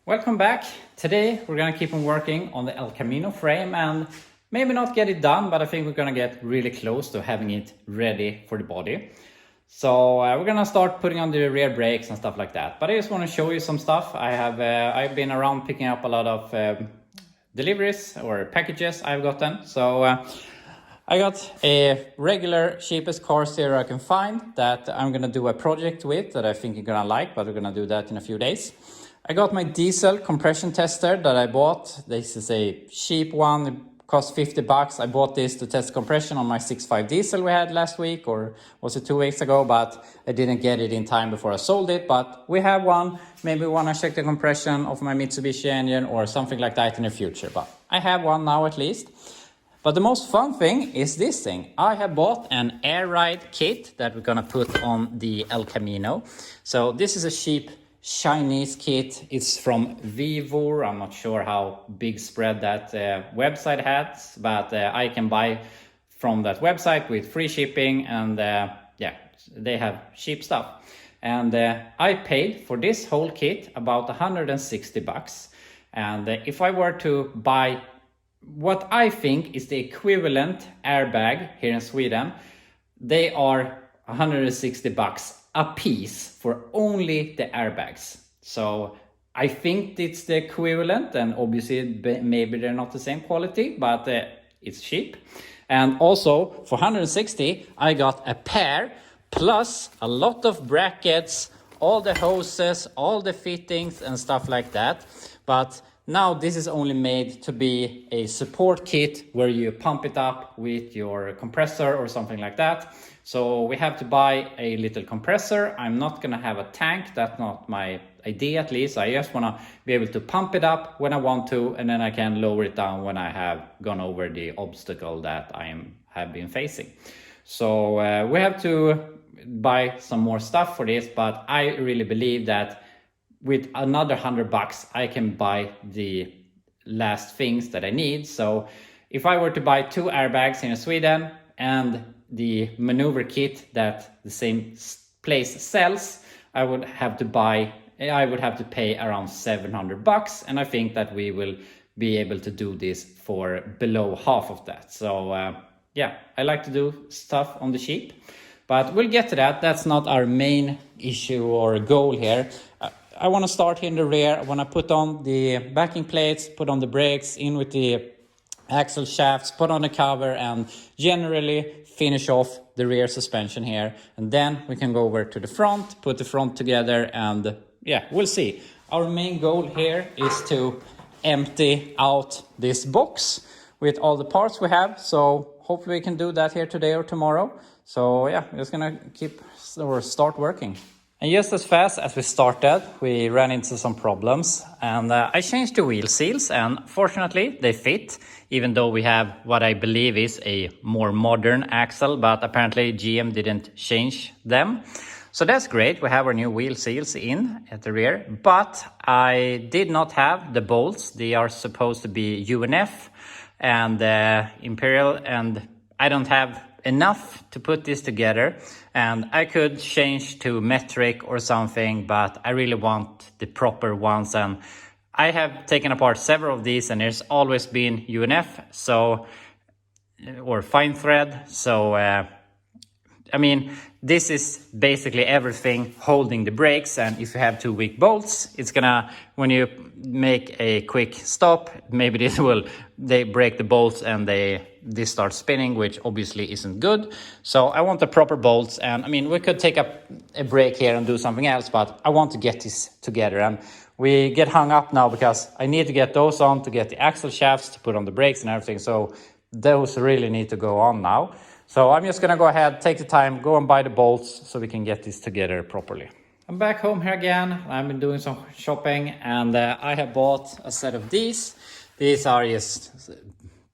Welcome back. Today we're gonna keep on working on the El Camino frame and maybe not get it done, but I think we're gonna get really close to having it ready for the body. So we're gonna start putting on the rear brakes and stuff like that. But I just want to show you some stuff. I've been around picking up a lot of deliveries or packages I've gotten. So I got a regular cheapest car stereo I can find that I'm gonna do a project with that I think you're gonna like, but we're gonna do that in a few days. I got my diesel compression tester that I bought. This is a cheap one. It cost $50. I bought this to test compression on my 6.5 diesel we had last week, or was it 2 weeks ago, but I didn't get it in time before I sold it. But we have one. Maybe we want to check the compression of my Mitsubishi engine or something like that in the future. But I have one now at least. But the most fun thing is this thing. I have bought an air ride kit that we're gonna put on the El Camino. So this is a cheap Chinese kit. It's from Vivor. I'm not sure how big spread that website has, but I can buy from that website with free shipping, and yeah, they have cheap stuff. And I paid for this whole kit about $160. And if I were to buy what I think is the equivalent airbag here in Sweden, they are $160 a piece for only the airbags. So I think it's the equivalent, and obviously maybe they're not the same quality, but it's cheap. And also for 160 I got a pair plus a lot of brackets, all the hoses, all the fittings and stuff like that. But now this is only made to be a support kit where you pump it up with your compressor or something like that. So we have to buy a little compressor. I'm not gonna have a tank. That's not my idea, at least. I just wanna be able to pump it up when I want to, and then I can lower it down when I have gone over the obstacle that have been facing. So we have to buy some more stuff for this, but I really believe that with another $100 I can buy the last things that I need. So if I were to buy 2 airbags in Sweden and the maneuver kit that the same place sells, I would have to pay around $700, and I think that we will be able to do this for below half of that. So yeah, I like to do stuff on the cheap, but we'll get to that. That's not our main issue or goal here. I want to start here in the rear. I want to put on the backing plates, put on the brakes, in with the axle shafts, put on the cover, and generally finish off the rear suspension here. And then we can go over to the front, put the front together, and yeah, we'll see. Our main goal here is to empty out this box with all the parts we have. So hopefully we can do that here today or tomorrow. So yeah, we're just gonna start working. And just as fast as we started, we ran into some problems, and I changed the wheel seals, and fortunately they fit, even though we have what I believe is a more modern axle, but apparently GM didn't change them. So that's great. We have our new wheel seals in at the rear, but I did not have the bolts. They are supposed to be UNF and Imperial, and I don't have enough to put this together. And I could change to metric or something, but I really want the proper ones. And I have taken apart several of these, and there's always been UNF, so, or fine thread. So I mean, this is basically everything holding the brakes, and if you have 2 weak bolts, it's gonna, when you make a quick stop, maybe they break the bolts and this starts spinning, which obviously isn't good. So I want the proper bolts, and I mean, we could take a break here and do something else, but I want to get this together. And we get hung up now because I need to get those on to get the axle shafts to put on the brakes and everything. So those really need to go on now. So I'm just gonna go ahead, take the time, go and buy the bolts so we can get this together properly. I'm back home here again. I've been doing some shopping, and I have bought a set of these. These are just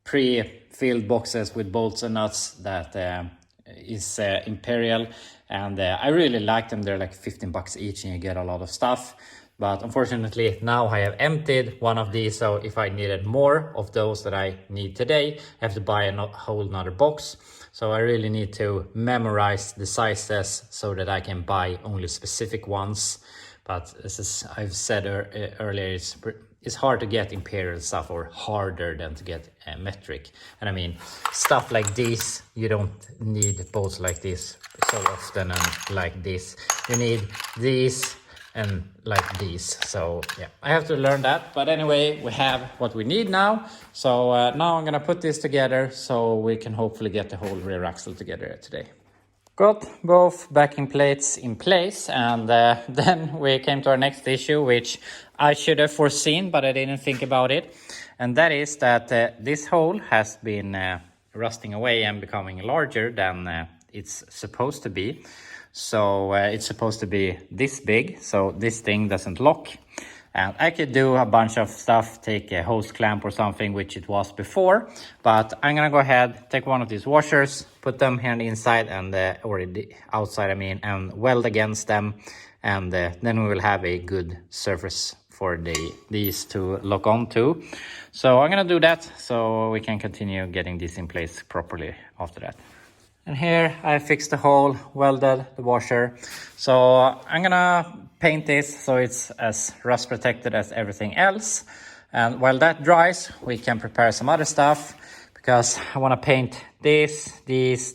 pre-filled boxes with bolts and nuts that is Imperial, and I really like them. They're like $15 each, and you get a lot of stuff. But unfortunately, now I have emptied one of these, so if I needed more of those that I need today, I have to buy a whole nother box. So I really need to memorize the sizes so that I can buy only specific ones. But as I've said earlier, it's hard to get imperial stuff, or harder than to get metric. And I mean, stuff like this, you don't need bolts like this so often, and like this. You need these and like these. So yeah, I have to learn that. But anyway, we have what we need now. So now I'm gonna put this together so we can hopefully get the whole rear axle together today. Got both backing plates in place, and then we came to our next issue, which I should have foreseen, but I didn't think about it. And that is that this hole has been rusting away and becoming larger than it's supposed to be. So it's supposed to be this big, so this thing doesn't lock. And I could do a bunch of stuff, take a hose clamp or something, which it was before. But I'm gonna go ahead, take one of these washers, put them here on the inside and or the outside, I mean, and weld against them. And then we will have a good surface for these to lock onto. So I'm gonna do that so we can continue getting this in place properly after that. And here I fixed the hole, welded the washer. So I'm gonna paint this so it's as rust protected as everything else. And while that dries, we can prepare some other stuff, because I wanna paint this,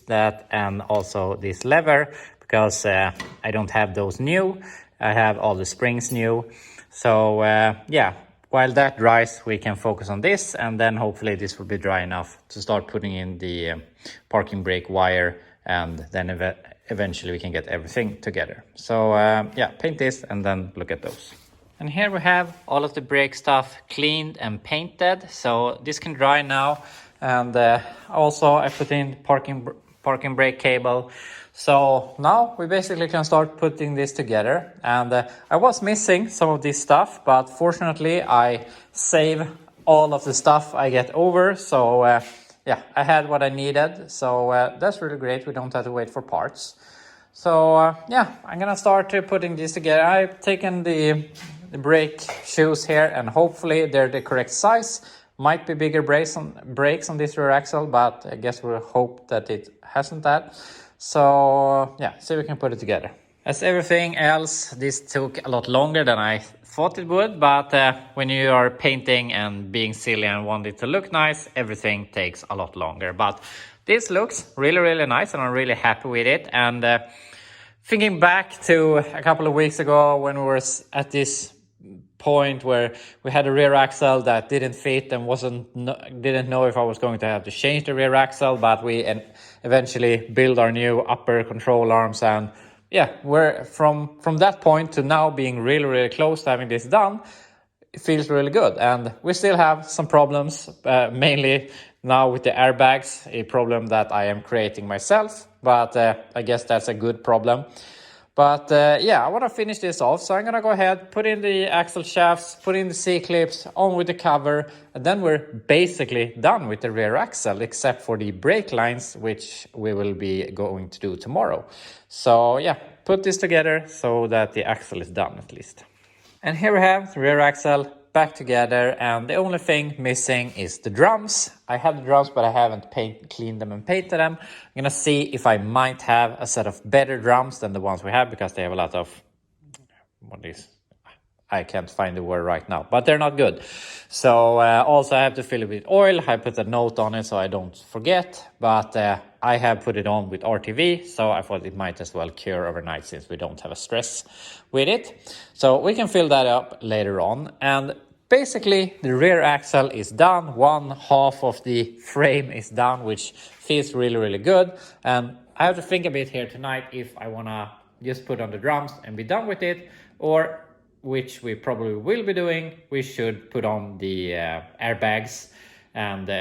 that, and also this lever, because I don't have those new. I have all the springs new. So yeah, while that dries, we can focus on this, and then hopefully this will be dry enough to start putting in the parking brake wire, and then eventually we can get everything together. So yeah, paint this and then look at those. And here we have all of the brake stuff cleaned and painted, so this can dry now. And also I put in parking brake cable. So now we basically can start putting this together. And I was missing some of this stuff, but fortunately I save all of the stuff I get over. So yeah, I had what I needed. So that's really great. We don't have to wait for parts. So yeah, I'm gonna start putting this together. I've taken the brake shoes here, and hopefully they're the correct size. Might be bigger brakes on this rear axle, but I guess we'll hope that it hasn't that. So yeah, see if we can put it together. As everything else, this took a lot longer than I thought it would, but when you are painting and being silly and want it to look nice, everything takes a lot longer. But this looks really, really nice, and I'm really happy with it. And thinking back to a couple of weeks ago when we were at this point where we had a rear axle that didn't fit and didn't know if I was going to have to change the rear axle, but we eventually built our new upper control arms. And yeah, we're from that point to now being really, really close to having this done. It feels really good, and we still have some problems, mainly now with the airbags, a problem that I am creating myself, but I guess that's a good problem. But yeah, I want to finish this off, so I'm gonna go ahead, put in the axle shafts, put in the C-clips, on with the cover, and then we're basically done with the rear axle, except for the brake lines, which we will be going to do tomorrow. So yeah, put this together so that the axle is done at least. And here we have the rear axle back together, and the only thing missing is the drums. I have the drums, but I haven't cleaned them and painted them. I'm gonna see if I might have a set of better drums than the ones we have, because they have a lot of, I can't find the word right now, but they're not good. So also I have to fill it with oil. I put a note on it so I don't forget, but I have put it on with RTV, so I thought it might as well cure overnight since we don't have a stress with it. So we can fill that up later on. And basically the rear axle is done. One half of the frame is done, which feels really, really good. And I have to think a bit here tonight if I wanna just put on the drums and be done with it, or which we probably will be doing, we should put on the airbags and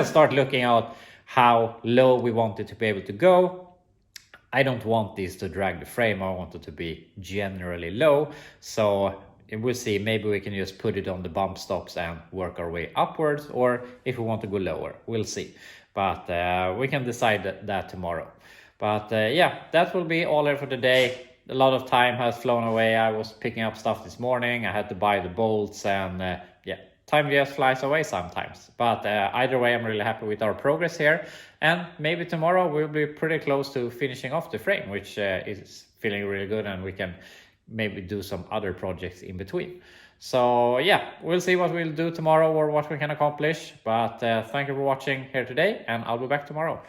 start looking at how low we want it to be able to go. I don't want this to drag the frame. I want it to be generally low. So we'll see, maybe we can just put it on the bump stops and work our way upwards, or if we want to go lower, we'll see. But we can decide that tomorrow. But yeah, that will be all here for today. A lot of time has flown away. I was picking up stuff this morning. I had to buy the bolts, and yeah, time just flies away sometimes. But either way, I'm really happy with our progress here. And maybe tomorrow we'll be pretty close to finishing off the frame, which is feeling really good, and we can maybe do some other projects in between. So yeah, we'll see what we'll do tomorrow or what we can accomplish. But thank you for watching here today, and I'll be back tomorrow.